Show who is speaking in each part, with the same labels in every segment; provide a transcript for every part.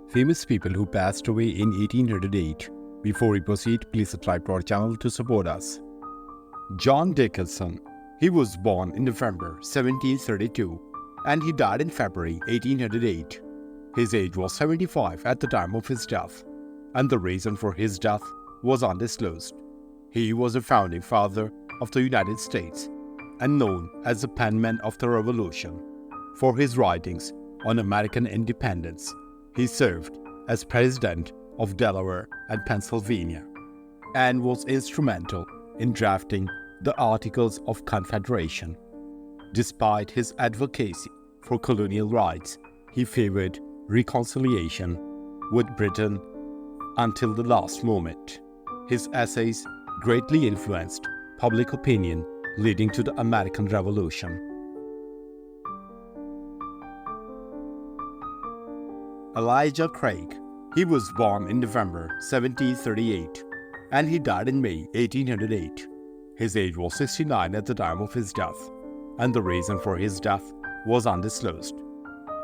Speaker 1: Famous people who passed away in 1808. Before we proceed, please subscribe to our channel to support us. John Dickerson. He was born in November 1732 and he died in February 1808. His age was 75 at the time of his death, and the reason for his death was undisclosed. He was a founding father of the United States and known as the penman of the Revolution. For his writings on American independence, he served as President of Delaware and Pennsylvania and was instrumental in drafting the Articles of Confederation. Despite his advocacy for colonial rights, he favored reconciliation with Britain until the last moment. His essays greatly influenced public opinion, leading to the American Revolution. Elijah Craig. He was born in November 1738 and he died in May 1808. His age was 69 at the time of his death, and the reason for his death was undisclosed.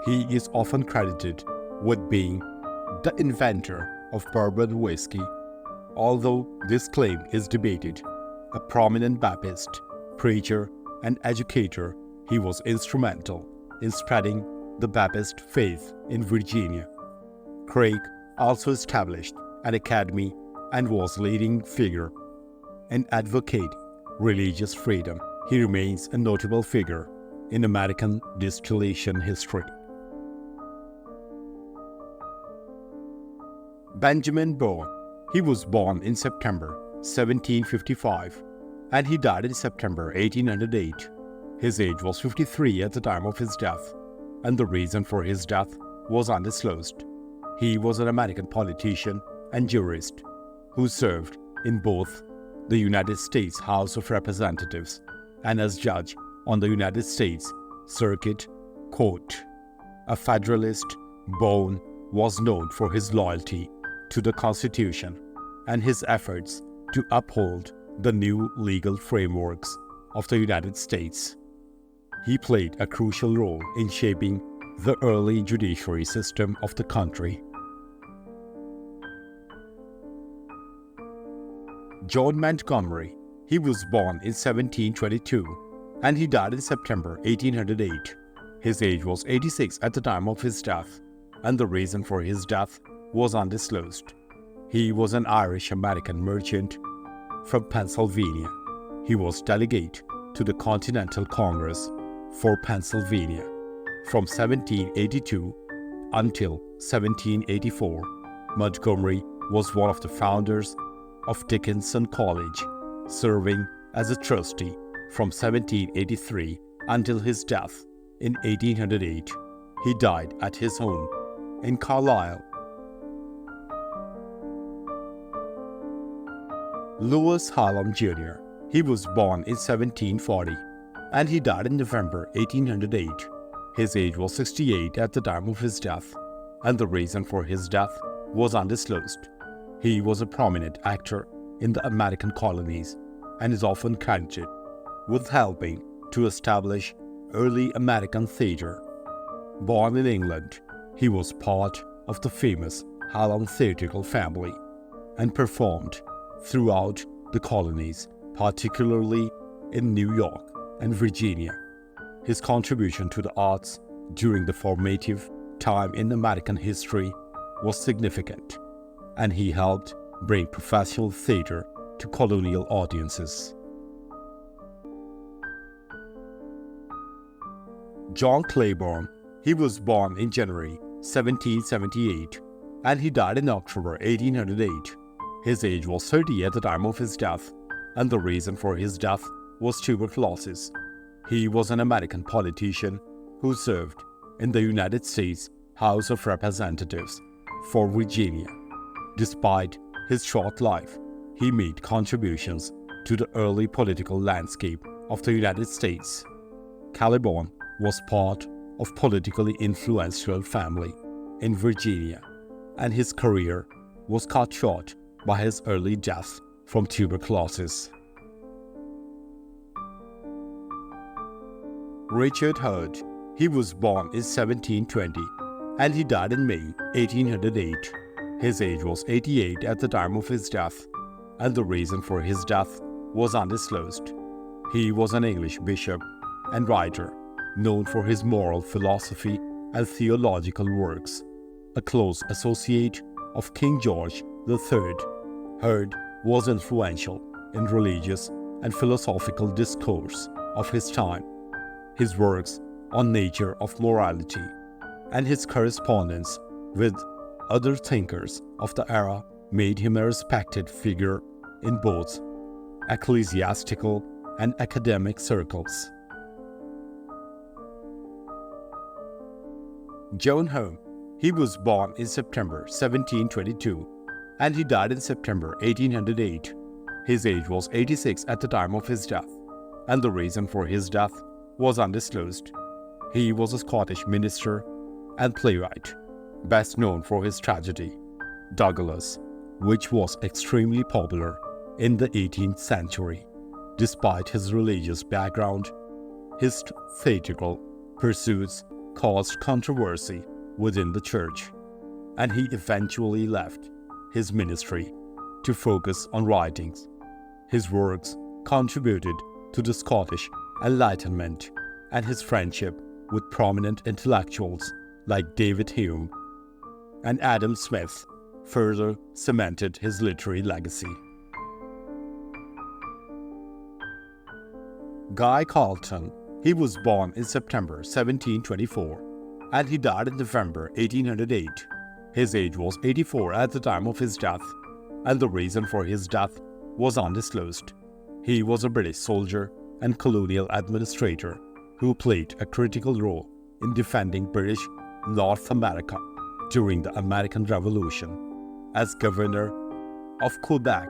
Speaker 1: He is often credited with being the inventor of bourbon whiskey, although this claim is debated. A prominent Baptist preacher and educator, he was instrumental in spreading the Baptist faith in Virginia. Craig also established an academy and was a leading figure in advocating religious freedom. He remains a notable figure in American distillation history. Benjamin Bowen. He was born in September 1755 and he died in September 1808. His age was 53 at the time of his death, and the reason for his death was undisclosed. He was an American politician and jurist who served in both the United States House of Representatives and as judge on the United States Circuit Court. A Federalist, Bowen was known for his loyalty to the Constitution and his efforts to uphold the new legal frameworks of the United States. He played a crucial role in shaping the early judiciary system of the country. John Montgomery. He was born in 1722 and he died in September 1808. His age was 86 at the time of his death, and the reason for his death was undisclosed. He was an Irish-American merchant from Pennsylvania. He was delegate to the Continental Congress for Pennsylvania from 1782 until 1784. Montgomery was one of the founders of Dickerson College, serving as a trustee from 1783 until his death in 1808. He died at his home in Carlisle. Louis Harlem Jr. He was born in 1740 and he died in November 1808. His age was 68 at the time of his death, and the reason for his death was undisclosed. He was a prominent actor in the American colonies and is often credited with helping to establish early American theater. Born in England, he was part of the famous Harlem theatrical family and performed throughout the colonies, particularly in New York and Virginia. His contribution to the arts during the formative time in American history was significant, and he helped bring professional theater to colonial audiences. John Clayborn. He was born in January 1778 and he died in October 1808. His age was 30 at the time of his death, and the reason for his death was tuberculosis. He was an American politician who served in the United States House of Representatives for Virginia. Despite his short life, he made contributions to the early political landscape of the United States. Clayborn was part of politically influential family in Virginia, and his career was cut short by his early death from tuberculosis. Richard Hurd. He was born in 1720 and he died in May 1808. His age was 88 at the time of his death, and the reason for his death was undisclosed. He was an English bishop and writer, known for his moral philosophy and theological works. A close associate of King George III, Hurd was influential in religious and philosophical discourse of his time. His works on nature of morality and his correspondence with other thinkers of the era made him a respected figure in both ecclesiastical and academic circles. Joan Home. He was born in September 1722 and he died in September 1808. His age was 86 at the time of his death, and the reason for his death was undisclosed. He was a Scottish minister and playwright, best known for his tragedy, Douglas, which was extremely popular in the 18th century. Despite his religious background, his theatrical pursuits caused controversy within the church, and he eventually left his ministry to focus on writings. His works contributed to the Scottish Enlightenment, and his friendship with prominent intellectuals like David Hume and Adam Smith further cemented his literary legacy. Guy Carlton. He was born in September 1724 and he died in November 1808. His age was 84 at the time of his death, and the reason for his death was undisclosed. He was a British soldier and colonial administrator who played a critical role in defending British North America during the American Revolution. As governor of Quebec,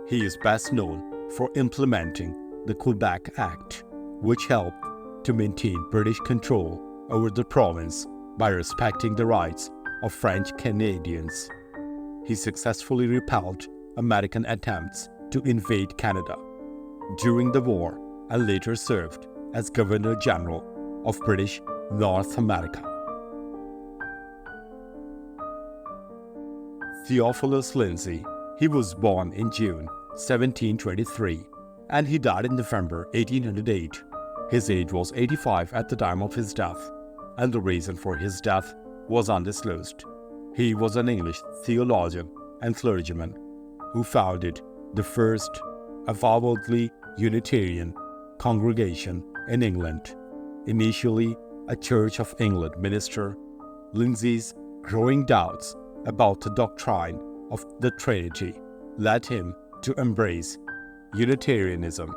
Speaker 1: he is best known for implementing the Quebec Act, which helped to maintain British control over the province by respecting the rights of French Canadians. He successfully repelled American attempts to invade Canada during the war and later served as Governor General of British North America. Theophilos Lindsay. He was born in June 1723 and he died in November 1808. His age was 85 at the time of his death, and the reason for his death was undisclosed. He was an English theologian and clergyman who founded the first avowedly Unitarian congregation in England. Initially a Church of England minister, Lindsay's growing doubts about the doctrine of the Trinity led him to embrace Unitarianism.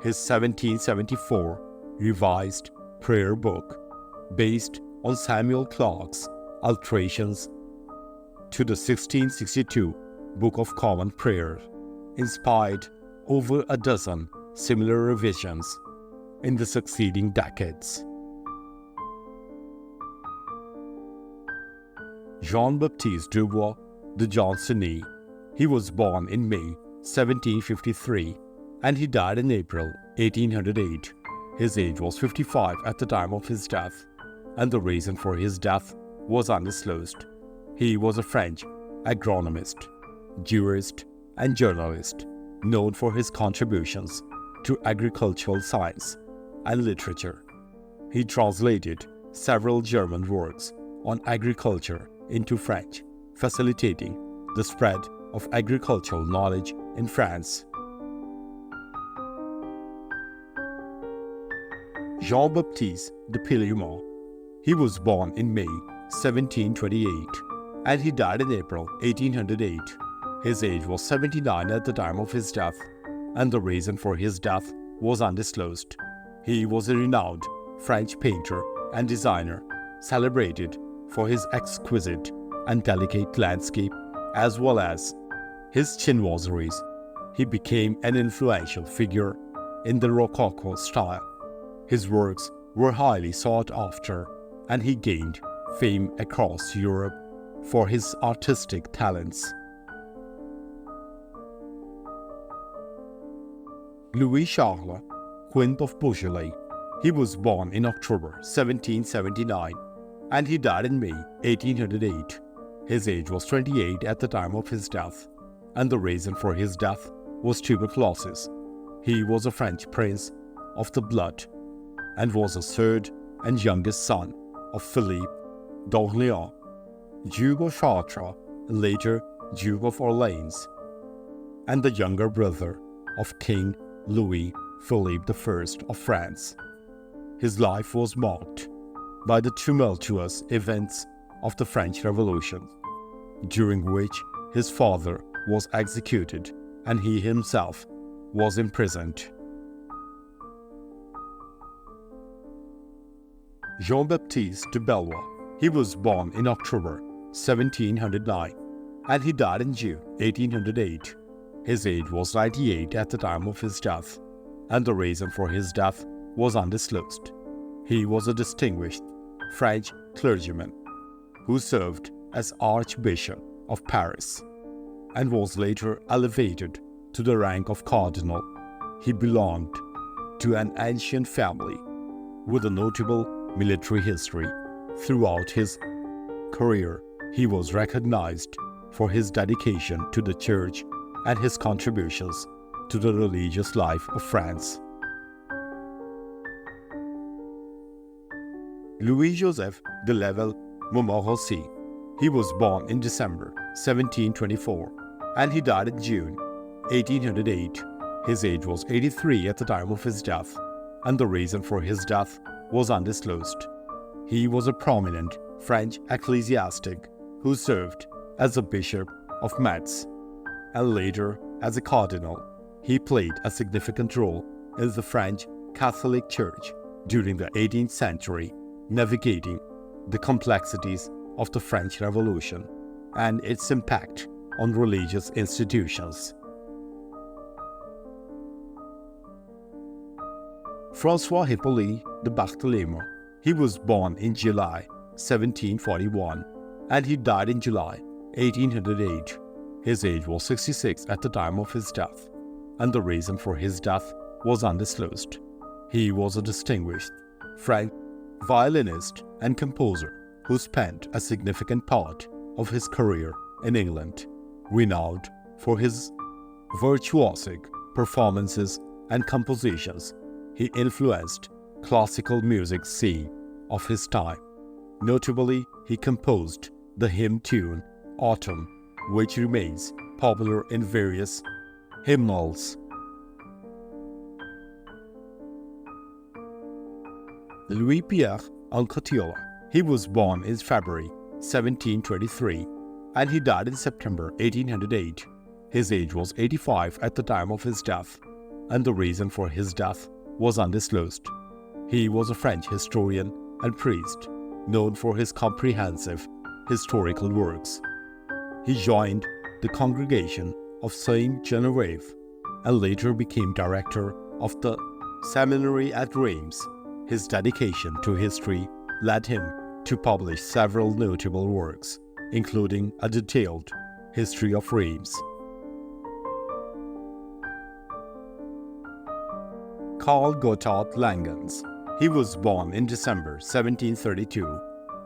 Speaker 1: His 1774 revised prayer book, based on Samuel Clarke's alterations to the 1662 Book of Common Prayer, inspired over a dozen similar revisions in the succeeding decades. Jean-Baptiste Dubois de Johnsonne. He was born in May 1753 and he died in April 1808. His age was 55 at the time of his death, and the reason for his death was undisclosed. He was a French agronomist, jurist, and journalist, known for his contributions to agricultural science and literature. He translated several German works on agriculture into French, facilitating the spread of agricultural knowledge in France. Jean-Baptiste de Bly. He was born in May 1728 and he died in April 1808. His age was 79 at the time of his death, and the reason for his death was undisclosed. He was a renowned French painter and designer, celebrated for his exquisite and delicate landscape as well as his chinoiseries. He became an influential figure in the Rococo style. His works were highly sought after, and he gained fame across Europe for his artistic talents. Louis Charles, Count of Beaujolais. He was born in October 1779 and he died in May 1808. His age was 28 at the time of his death, and the reason for his death was tuberculosis. He was a French prince of the blood and was the third and youngest son of Philippe d'Orléans, Duke of Chartres, and later Duke of Orleans, and the younger brother of King Louis Philippe I of France. His life was marked by the tumultuous events of the French Revolution, during which his father was executed and he himself was imprisoned. Jean-Baptiste Bly. He was born in October 1709 and he died in June 1808. His age was 98 at the time of his death, and the reason for his death was undisclosed. He was a distinguished French clergyman who served as Archbishop of Paris and was later elevated to the rank of cardinal. He belonged to an ancient family with a notable military history. Throughout his career, he was recognized for his dedication to the church and his contributions to the religious life of France. Louis-Joseph de Montmorency. He was born in December 1724 and he died in June 1808. His age was 83 at the time of his death, and the reason for his death was undisclosed. He was a prominent French ecclesiastic who served as a bishop of Metz and later as a cardinal. He played a significant role in the French Catholic Church during the 18th century, navigating the complexities of the French Revolution and its impact on religious institutions. François Hippolyte de Barthélemy. He was born in July 1741 and he died in July 1808. His age was 66 at the time of his death, and the reason for his death was undisclosed. He was a distinguished French violinist and composer who spent a significant part of his career in England, renowned for his virtuosic performances and compositions. He influenced classical music scene of his time. Notably, he composed the hymn tune Autumn, which remains popular in various hymnals. Louis-Pierre Anquetil. He was born in February 1723 and he died in September 1808. His age was 85 at the time of his death, and the reason for his death was undisclosed. He was a French historian and priest, known for his comprehensive historical works. He joined the Congregation of Saint Genevieve and later became director of the seminary at Reims. His dedication to history led him to publish several notable works, including a detailed history of Reims. Carl Gotthard Langen. He was born in December 1732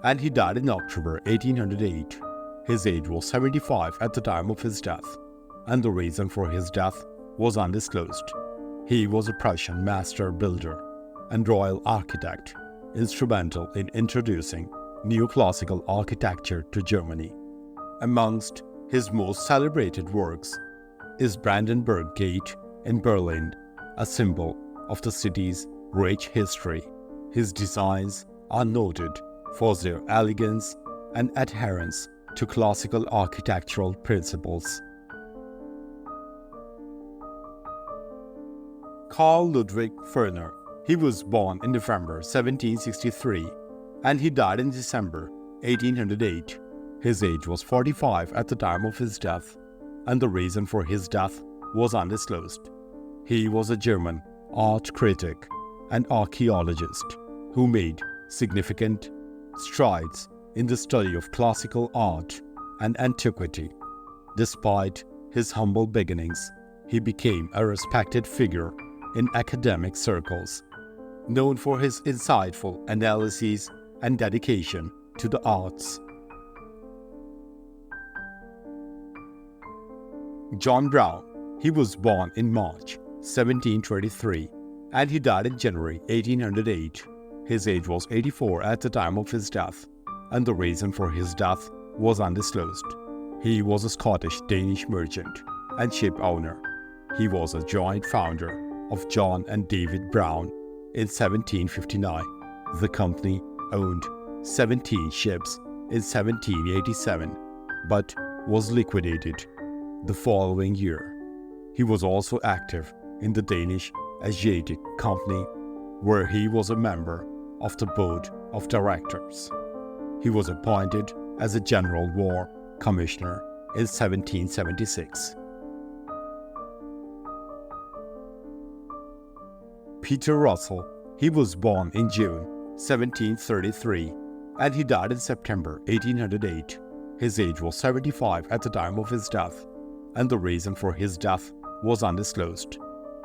Speaker 1: and he died in October 1808. His age was 75 at the time of his death, and the reason for his death was undisclosed. He was a Prussian master builder and royal architect, instrumental in introducing neoclassical architecture to Germany. Amongst his most celebrated works is Brandenburg Gate in Berlin, a symbol of the city's rich history. His designs are noted for their elegance and adherence to classical architectural principles. Carl Ludwig Ferer. He was born in November 1763 and he died in December 1808. His age was 45 at the time of his death, and the reason for his death was undisclosed. He was a German art critic and archaeologist who made significant strides in the study of classical art and antiquity. Despite his humble beginnings, he became a respected figure in academic circles, known for his insightful analyses and dedication to the arts. John Brown. He was born in March 1723 and he died in January 1808. His age was 84 at the time of his death, and the reason for his death was undisclosed. He was a Scottish-Danish merchant and ship owner. He was a joint founder of John and David Brown in 1759. The company owned 17 ships in 1787, but was liquidated the following year. He was also active in the Danish Asiatic Company, where he was a member of the board of directors. He was appointed as a General War Commissioner in 1776. Peter Russell. He was born in June 1733 and he died in September 1808. His age was 75 at the time of his death, and the reason for his death was undisclosed.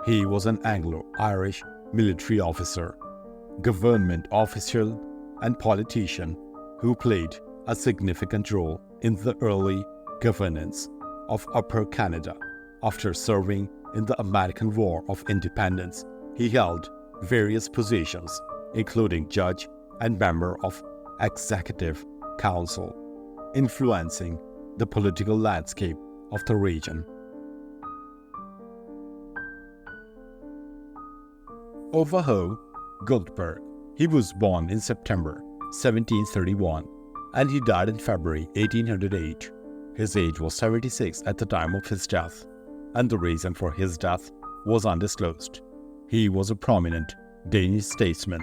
Speaker 1: He was an Anglo-Irish military officer, government official, and politician who played a significant role in the early governance of Upper Canada. After serving in the American War of Independence, he held various positions, including judge and member of Executive Council, influencing the political landscape of the region. Olav Goldberg. He was born in September 1731 and he died in February 1808. His age was 76 at the time of his death, and the reason for his death was undisclosed. He was a prominent Danish statesman,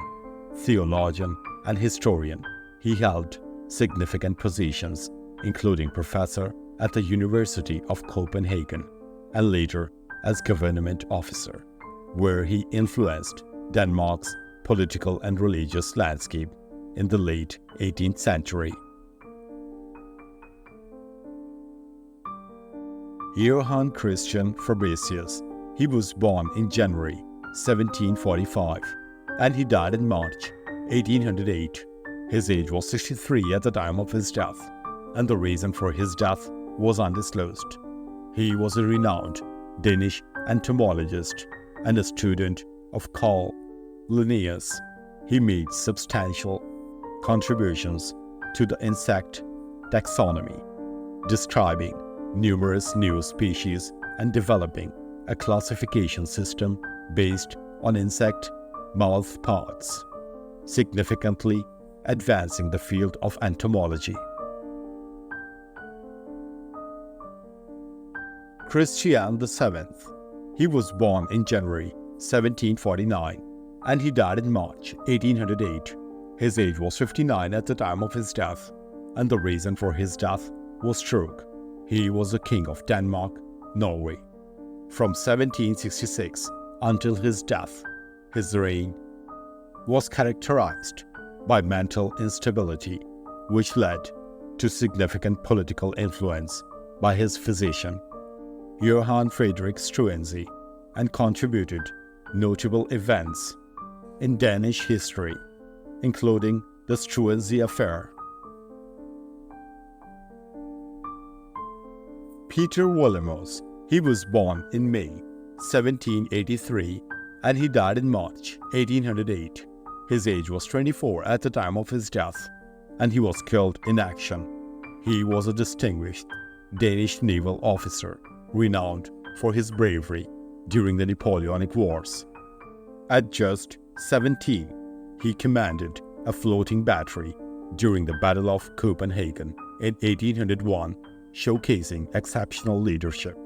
Speaker 1: theologian, and historian. He held significant positions, including professor at the University of Copenhagen and later as government officer, where he influenced Denmark's political and religious landscape in the late 18th century. Johann Christian Fabius. He was born in January 1745 and he died in March 1808. His age was 63 at the time of his death, and the reason for his death was undisclosed. He was a renowned Danish entomologist and a student of Carl Linnaeus. He made substantial contributions to the insect taxonomy, describing numerous new species and developing a classification system based on insect mouth parts, significantly advancing the field of entomology. Christian VII. He was born in January 1749 and he died in March 1808. His age was 59 at the time of his death, and the reason for his death was stroke. He was the King of Denmark, Norway. From 1766 until his death, his reign was characterized by mental instability, which led to significant political influence by his physician, Johann Friedrich Struensee, and contributed notable events in Danish history, including the Struensee affair. Peter Willemoes. He was born in May 1783 and he died in March 1808. His age was 24 at the time of his death, and he was killed in action. He was a distinguished Danish naval officer, renowned for his bravery during the Napoleonic Wars. At just 17, he commanded a floating battery during the Battle of Copenhagen in 1801, showcasing exceptional leadership.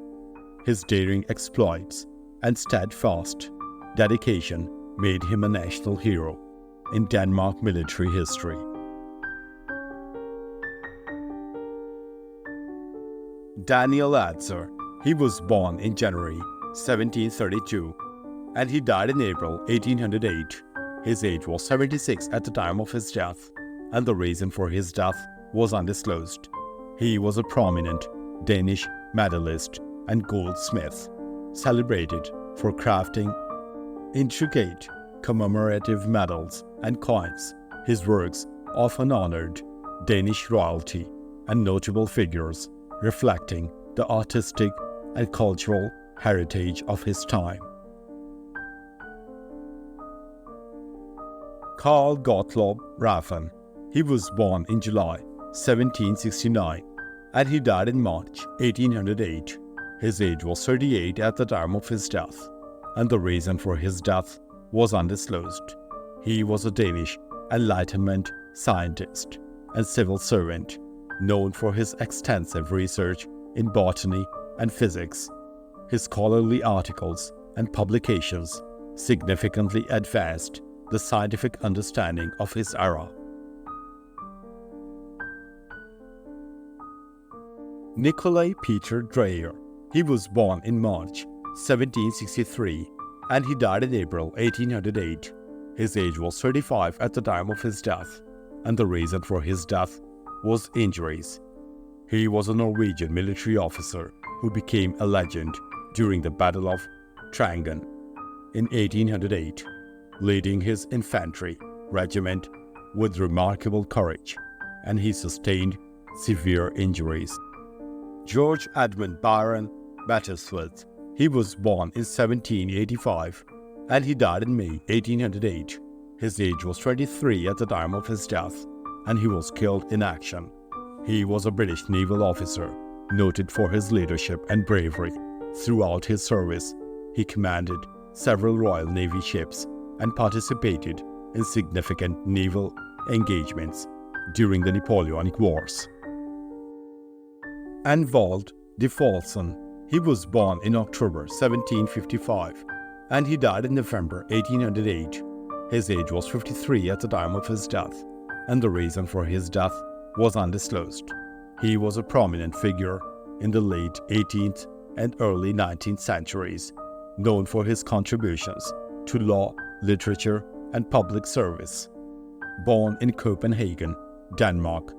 Speaker 1: His daring exploits and steadfast dedication made him a national hero in Denmark military history. Daniel Ader. He was born in January 1732 and he died in April 1808. His age was 76 at the time of his death, and the reason for his death was undisclosed. He was a prominent Danish medalist and goldsmith, celebrated for crafting intricate commemorative medals and coins. His works often honored Danish royalty, and notable figures reflecting the artistic and cultural heritage of his time. Carl Gottlob Rafen. He was born in July 1769 and he died in March 1808. His age was 38 at the time of his death, and the reason for his death was undisclosed. He was a Danish Enlightenment scientist and civil servant, known for his extensive research in botany and physics. His scholarly articles and publications significantly advanced the scientific understanding of his era. Nikolai Peter Dreer. He was born in March 1763 and he died in April 1808. His age was 35 at the time of his death, and the reason for his death was injuries. He was a Norwegian military officer who became a legend during the Battle of Langen in 1808, leading his infantry regiment with remarkable courage, and he sustained severe injuries. George Edmund Byron Bettesworth. He was born in 1785 and he died in May 1808. His age was 23 at the time of his death, and he was killed in action. He was a British naval officer, noted for his leadership and bravery. Throughout his service, he commanded several Royal Navy ships and participated in significant naval engagements during the Napoleonic Wars. Anvald de Folsen. He was born in October 1755 and he died in November 1808. His age was 53 at the time of his death, and the reason for his death was undisclosed. He was a prominent figure in the late 18th and early 19th centuries, known for his contributions to law, literature, and public service. Born in Copenhagen, Denmark,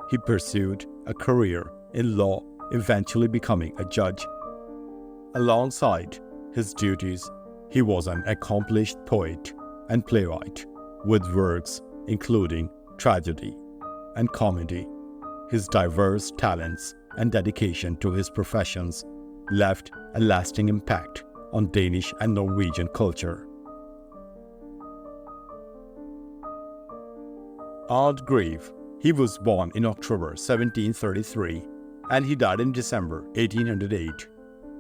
Speaker 1: he pursued a career in law, eventually becoming a judge. Alongside his duties, he was an accomplished poet and playwright with works including tragedy and comedy. His diverse talents and dedication to his professions left a lasting impact on Danish and Norwegian culture. Grieve. He was born in October 1733 and he died in December 1808.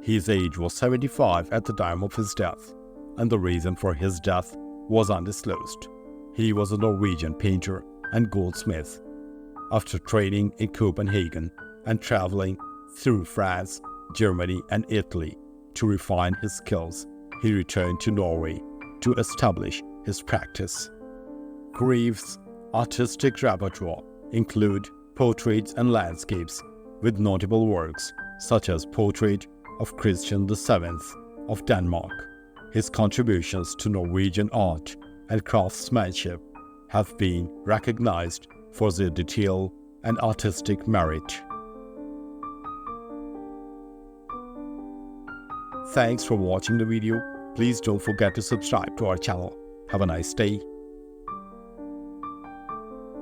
Speaker 1: His age was 75 at the time of his death, and the reason for his death was undisclosed. He was a Norwegian painter and goldsmith. After training in Copenhagen and traveling through France, Germany, and Italy to refine his skills, he returned to Norway to establish his practice. Grieve's artistic repertoire include portraits and landscapes, with notable works such as Portrait of Christian VII of Denmark. His contributions to Norwegian art and craftsmanship have been recognized for their detail and artistic merit. Thanks for watching the video. Please don't forget to subscribe to our channel. Have a nice day.